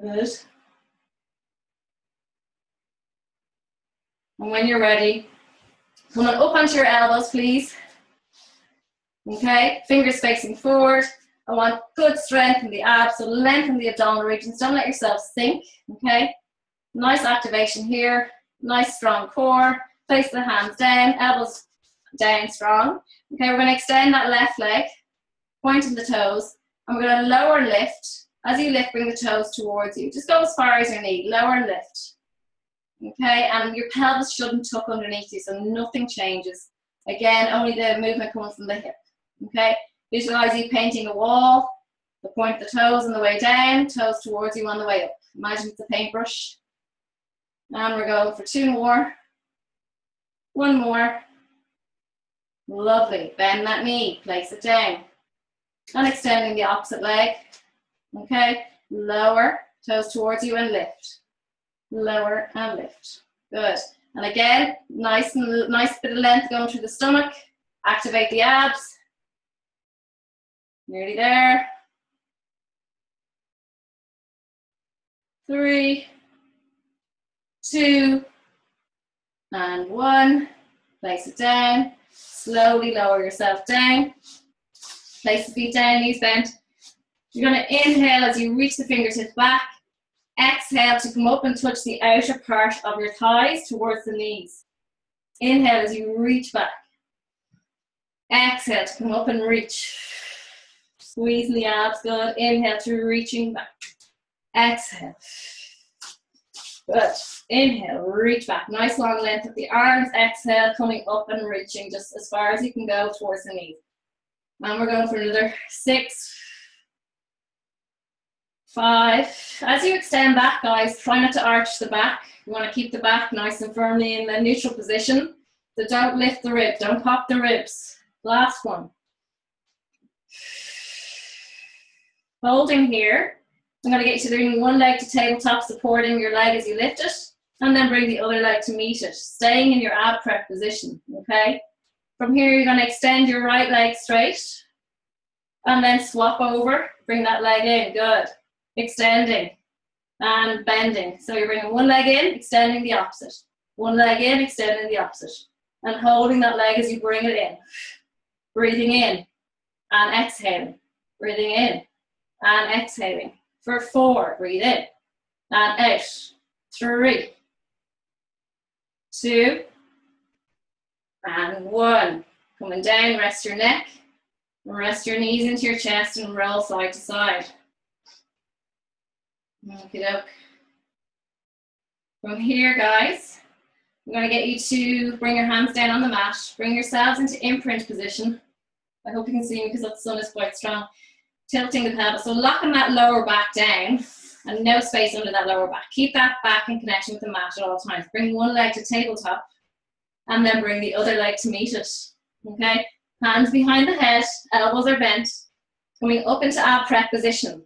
Good. And when you're ready, come on up onto your elbows, please. Okay, fingers facing forward. I want good strength in the abs, so lengthen the abdominal regions. Don't let yourself sink, okay? Nice activation here. Nice strong core. Place the hands down, elbows down strong. Okay, we're going to extend that left leg, pointing the toes, and we're going to lower lift. As you lift, bring the toes towards you. Just go as far as your knee, lower and lift. Okay, and your pelvis shouldn't tuck underneath you, so nothing changes. Again, only the movement comes from the hip. Okay, visualize you painting a wall, the point of the toes on the way down, toes towards you on the way up. Imagine it's a paintbrush. And we're going for 2 more. 1 more. Lovely. Bend that knee, place it down. And extending the opposite leg. Okay, lower, toes towards you and lift. Lower and lift. Good. And again, nice bit of length going through the stomach. Activate the abs. Nearly there. 3, 2, and 1. Place it down. Slowly lower yourself down. Place the feet down, knees bent. You're going to inhale as you reach the fingertips back. Exhale to come up and touch the outer part of your thighs towards the knees. Inhale as you reach back. Exhale to come up and reach. Squeezing the abs, good. Inhale to reaching back. Exhale. Good. Inhale, reach back. Nice long length of the arms. Exhale, coming up and reaching just as far as you can go towards the knees. And we're going for another 6, 5. As you extend back, guys, try not to arch the back. You want to keep the back nice and firmly in the neutral position. So don't lift the rib, don't pop the ribs. Last one. Holding here. I'm going to get you to bring one leg to tabletop, supporting your leg as you lift it, and then bring the other leg to meet it, staying in your ab prep position, okay? From here, you're going to extend your right leg straight, and then swap over, bring that leg in, good. Extending and bending. So you're bringing one leg in, extending the opposite. One leg in, extending the opposite. And holding that leg as you bring it in. Breathing in and exhaling. Breathing in and exhaling. For 4, breathe in and out. 3, 2, and 1. Coming down, rest your neck. Rest your knees into your chest and roll side to side. Okey-doke. From here, guys, I'm going to get you to bring your hands down on the mat. Bring yourselves into imprint position. I hope you can see me because the sun is quite strong. Tilting the pelvis, so locking that lower back down and no space under that lower back. Keep that back in connection with the mat at all times. Bring one leg to tabletop and then bring the other leg to meet it. Okay? Hands behind the head, elbows are bent. Coming up into ab prep position.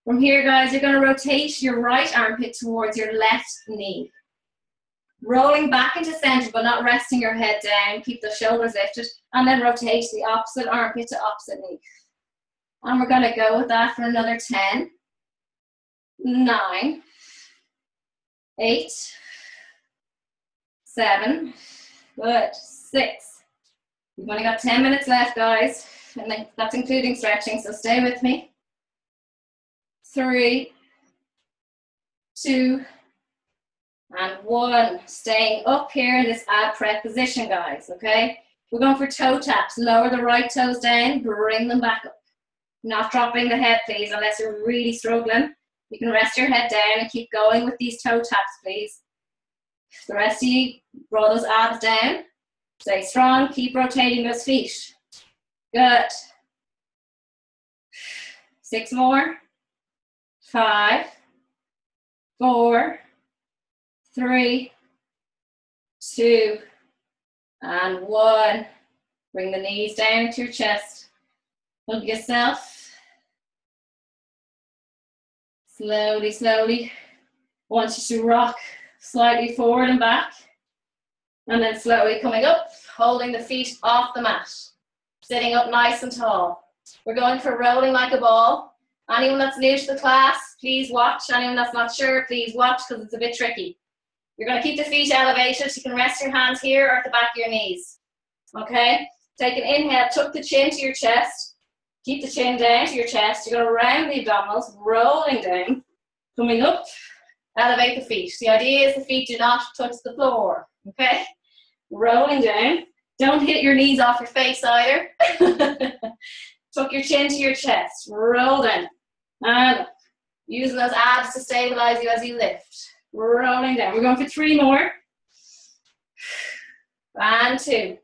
From here, guys, you're going to rotate your right armpit towards your left knee. Rolling back into center, but not resting your head down. Keep the shoulders lifted. And then rotate the opposite armpit to opposite knee. And we're going to go with that for another 10, 9, 8, 7, good, 6. We've only got 10 minutes left, guys. And that's including stretching, so stay with me. 3, 2, and 1. Staying up here in this ab prep position, guys, okay? We're going for toe taps. Lower the right toes down, bring them back up. Not dropping the head, please, unless you're really struggling. You can rest your head down and keep going with these toe taps, please. The rest of you, roll those abs down. Stay strong, keep rotating those feet. Good. 6 more. 5, 4, 3, 2, and 1. Bring the knees down to your chest. Hug yourself. Slowly, slowly. I want you to rock slightly forward and back. And then slowly coming up, holding the feet off the mat. Sitting up nice and tall. We're going for rolling like a ball. Anyone that's new to the class, please watch. Anyone that's not sure, please watch because it's a bit tricky. You're going to keep the feet elevated. You can rest your hands here or at the back of your knees. Okay? Take an inhale, tuck the chin to your chest. Keep the chin down to your chest. You're going to round the abdominals, rolling down, coming up, elevate the feet. The idea is the feet do not touch the floor. Okay? Rolling down. Don't hit your knees off your face either. Tuck your chin to your chest. Roll down. And up. Using those abs to stabilize you as you lift. Rolling down. We're going for 3 more. And 2.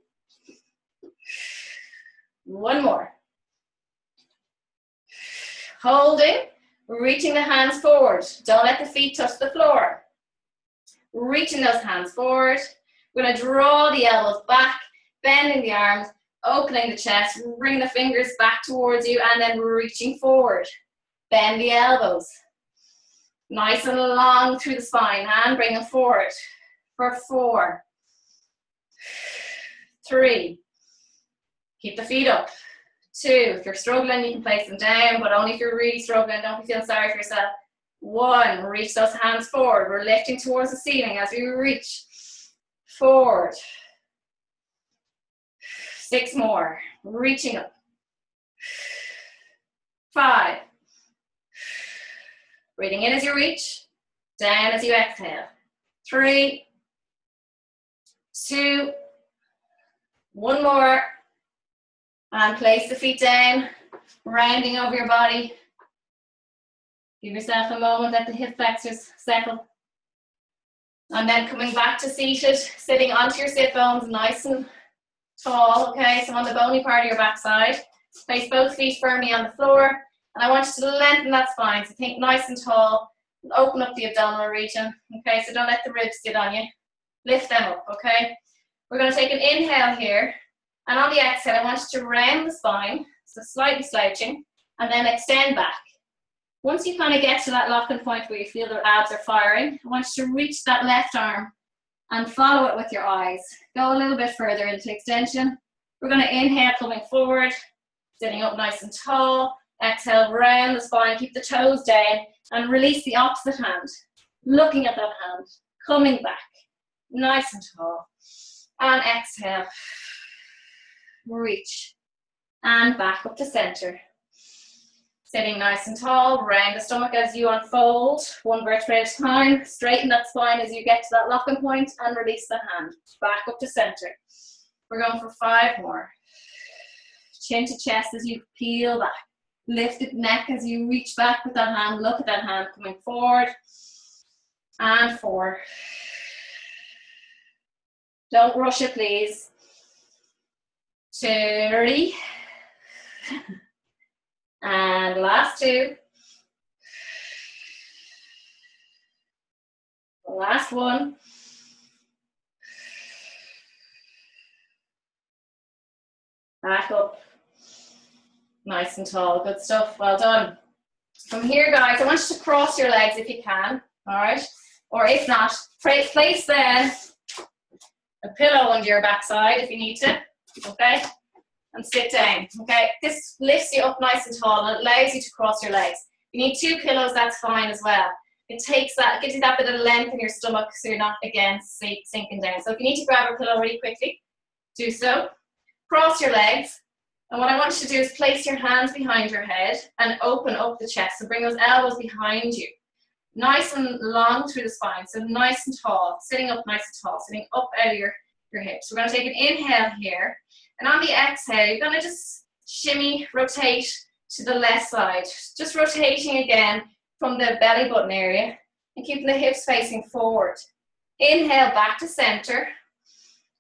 1 more. Holding. Reaching the hands forward. Don't let the feet touch the floor. Reaching those hands forward. We're going to draw the elbows back, bending the arms, opening the chest, bring the fingers back towards you, and then reaching forward. Bend the elbows. Nice and long through the spine, and bring them forward. For 4, 3. Keep the feet up. 2. If you're struggling, you can place them down, but only if you're really struggling. Don't be feeling sorry for yourself. 1. Reach those hands forward. We're lifting towards the ceiling as we reach forward. 6 more. Reaching up. 5. Breathing in as you reach. Down as you exhale. 3, 2, 1 more. And place the feet down, rounding over your body. Give yourself a moment, let the hip flexors settle. And then coming back to seated, sitting onto your sit bones, nice and tall, okay? So on the bony part of your backside. Place both feet firmly on the floor. And I want you to lengthen that spine, so think nice and tall. And open up the abdominal region, okay? So don't let the ribs get on you. Lift them up, okay? We're going to take an inhale here. And on the exhale, I want you to round the spine, so slightly slouching, and then extend back. Once you kind of get to that locking point where you feel the abs are firing, I want you to reach that left arm and follow it with your eyes. Go a little bit further into extension. We're going to inhale, coming forward, sitting up nice and tall. Exhale, round the spine, keep the toes down, and release the opposite hand. Looking at that hand, coming back, nice and tall. And exhale. Reach and back up to center. Sitting nice and tall, round the stomach as you unfold, 1 vertebrae at a time. Straighten that spine as you get to that locking point and release the hand. Back up to center. We're going for 5 more. Chin to chest as you peel back. Lift the neck as you reach back with that hand. Look at that hand coming forward. And 4. Don't rush it, please. 3. And last 2. Last 1. Back up. Nice and tall. Good stuff. Well done. From here, guys, I want you to cross your legs if you can. All right? Or if not, place then a pillow under your backside if you need to. Okay? And sit down. Okay? This lifts you up nice and tall and it allows you to cross your legs. You need 2 pillows, that's fine as well. It takes that, it gives you that bit of length in your stomach so you're not, again, sinking down. So if you need to grab a pillow really quickly, do so. Cross your legs. And what I want you to do is place your hands behind your head and open up the chest. So bring those elbows behind you. Nice and long through the spine. So nice and tall. Sitting up nice and tall. Sitting up out of your hips. We're going to take an inhale here. And on the exhale, you're going to just shimmy, rotate to the left side. Just rotating again from the belly button area. And keeping the hips facing forward. Inhale back to center.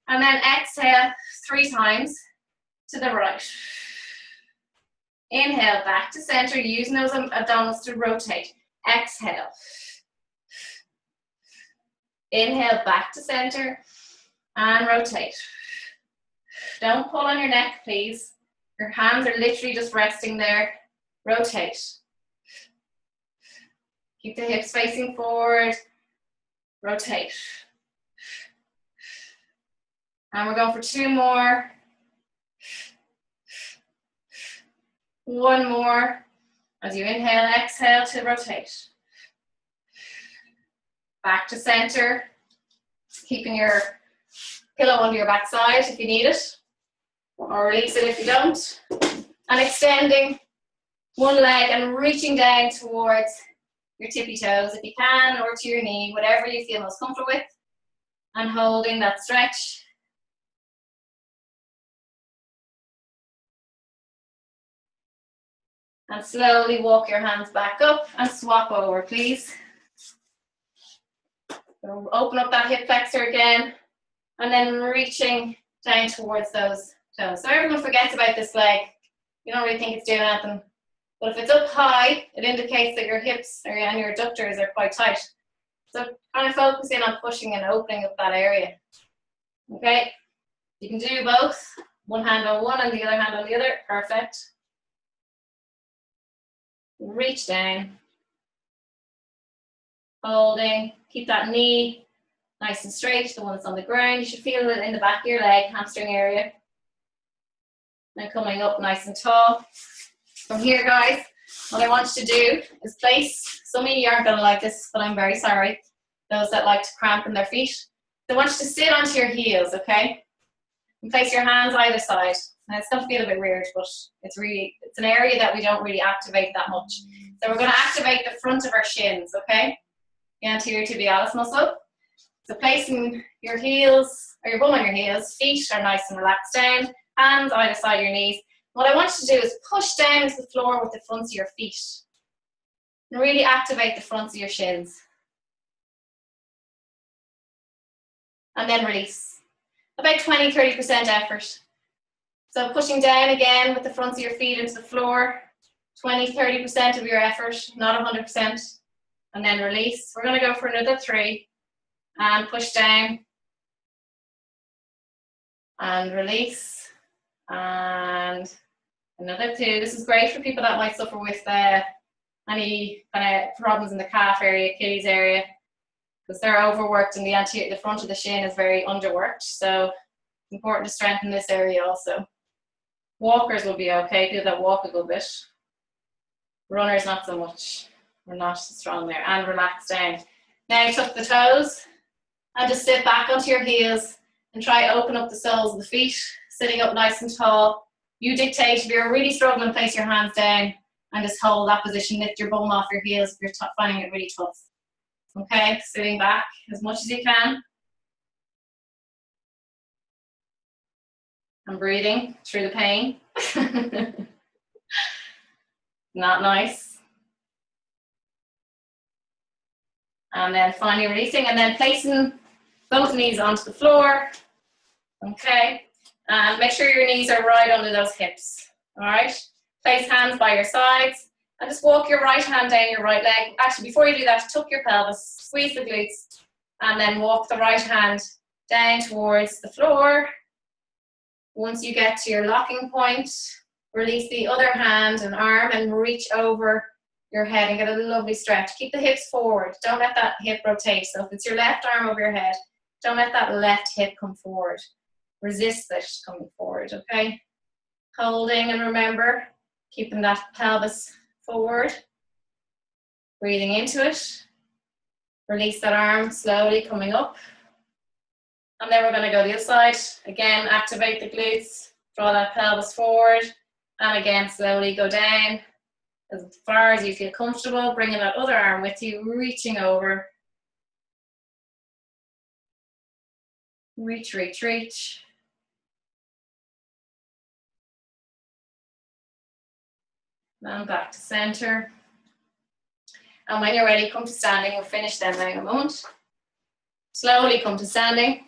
And then exhale 3 times. To the right. Inhale back to center, using those abdominals to rotate. Exhale. Inhale back to center and rotate. Don't pull on your neck, please. Your hands are literally just resting there. Rotate. Keep the hips facing forward. Rotate. And we're going for 2 more. 1 more. As you inhale and exhale to rotate. Back to center. Keeping your pillow under your backside if you need it, or release it if you don't. And extending one leg and reaching down towards your tippy toes if you can, or to your knee, whatever you feel most comfortable with. And holding that stretch. And slowly walk your hands back up and swap over, please. So open up that hip flexor again, and then reaching down towards those toes. So everyone forgets about this leg. You don't really think it's doing anything. But if it's up high, it indicates that your hips and your adductors are quite tight. So kind of focus in on pushing and opening up that area. Okay? You can do both. One hand on one and the other hand on the other. Perfect. Reach down. Holding. Keep that knee nice and straight, the one that's on the ground. You should feel it in the back of your leg, hamstring area. And coming up nice and tall. From here, guys, what I want you to do is place, some of you aren't going to like this, but I'm very sorry, those that like to cramp in their feet. So I want you to sit onto your heels, okay? And place your hands either side. Now it's going to feel a bit weird, but it's an area that we don't really activate that much. So we're going to activate the front of our shins, okay? The anterior tibialis muscle. So placing your heels, or your bum on your heels, feet are nice and relaxed down, hands either side of your knees. What I want you to do is push down to the floor with the fronts of your feet. And really activate the fronts of your shins. And then release. About 20-30% effort. So pushing down again with the fronts of your feet into the floor. 20-30% of your effort, not 100%. And then release. We're going to go for another 3. And push down. And release. And another 2. This is great for people that might suffer with any kind of problems in the calf area, Achilles area, because they're overworked and the front of the shin is very underworked. So it's important to strengthen this area also. Walkers will be okay, people that walk a good bit. Runners, not so much. We're not so strong there. And relax down. Now you tuck the toes and just sit back onto your heels and try to open up the soles of the feet, sitting up nice and tall. You dictate. If you're really struggling, place your hands down and just hold that position. Lift your bum off your heels if you're finding it really tough. Okay, sitting back as much as you can. And breathing through the pain. Not nice. And then finally releasing, and then placing both knees onto the floor. Okay. And make sure your knees are right under those hips. All right. Place hands by your sides and just walk your right hand down your right leg. Actually, before you do that, tuck your pelvis, squeeze the glutes, and then walk the right hand down towards the floor. Once you get to your locking point, release the other hand and arm and reach over your head and get a lovely stretch. Keep the hips forward. Don't let that hip rotate. So if it's your left arm over your head, don't let that left hip come forward. Resist this coming forward, okay? Holding, and remember, keeping that pelvis forward. Breathing into it. Release that arm, slowly coming up. And then we're going to go the other side. Again, activate the glutes. Draw that pelvis forward. And again, slowly go down as far as you feel comfortable. Bringing that other arm with you, reaching over. Reach, reach, reach. And back to center. And when you're ready, come to standing. We'll finish then now in a moment. Slowly come to standing.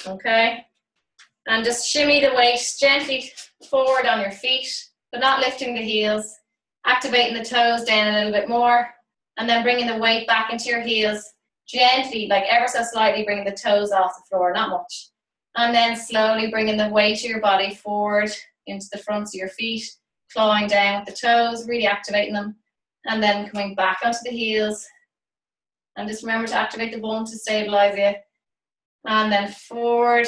Okay. And just shimmy the weight gently forward on your feet, but not lifting the heels. Activating the toes down a little bit more. And then bringing the weight back into your heels. Gently, like ever so slightly, bringing the toes off the floor, not much. And then slowly bringing the weight of your body forward into the fronts of your feet. Clawing down with the toes, really activating them. And then coming back onto the heels. And just remember to activate the bum to stabilize you. And then forward.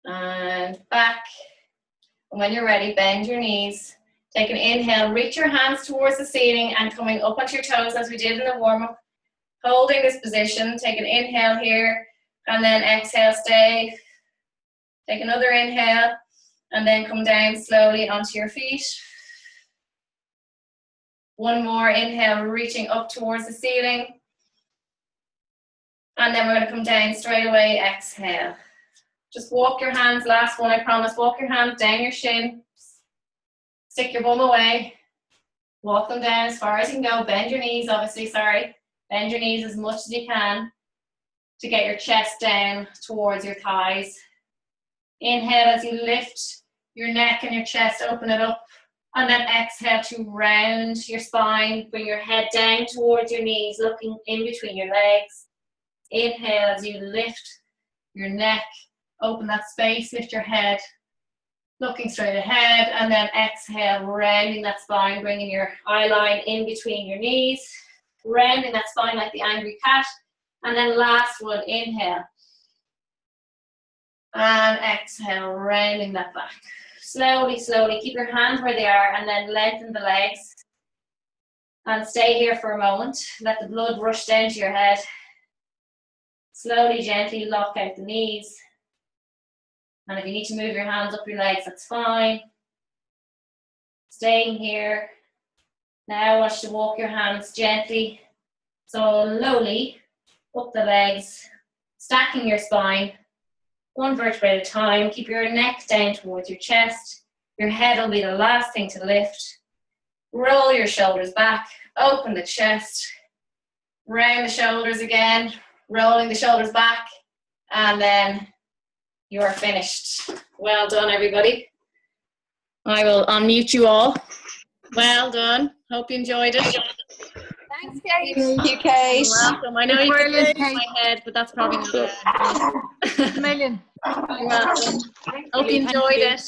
And back. And when you're ready, bend your knees. Take an inhale, reach your hands towards the ceiling and coming up onto your toes as we did in the warm-up. Holding this position, take an inhale here, and then exhale, stay. Take another inhale, and then come down slowly onto your feet. One more inhale, reaching up towards the ceiling. And then we're going to come down straight away, exhale. Just walk your hands, last one, I promise. Walk your hands down your shin. Stick your bum away. Walk them down as far as you can go. Bend your knees, obviously, sorry. Bend your knees as much as you can to get your chest down towards your thighs. Inhale as you lift your neck and your chest, open it up. And then exhale to round your spine. Bring your head down towards your knees, looking in between your legs. Inhale as you lift your neck, open that space, lift your head, looking straight ahead. And then exhale, rounding that spine, bringing your eye line in between your knees. Rounding that spine like the angry cat. And then last one, inhale. And exhale, rounding that back. Slowly, slowly, keep your hands where they are and then lengthen the legs. And stay here for a moment. Let the blood rush down to your head. Slowly, gently lock out the knees. And if you need to move your hands up your legs, that's fine. Staying here. Now I want you to walk your hands gently, slowly up the legs, stacking your spine, one vertebrae at a time. Keep your neck down towards your chest. Your head will be the last thing to lift. Roll your shoulders back, open the chest, round the shoulders again, rolling the shoulders back, and then you are finished. Well done, everybody. I will unmute you all. Well done. Hope you enjoyed it. Thanks, Kate. Thank you, Kate. You're welcome. I know you can hear it in my head, but that's probably not $1 million. You're welcome. Hope you enjoyed it.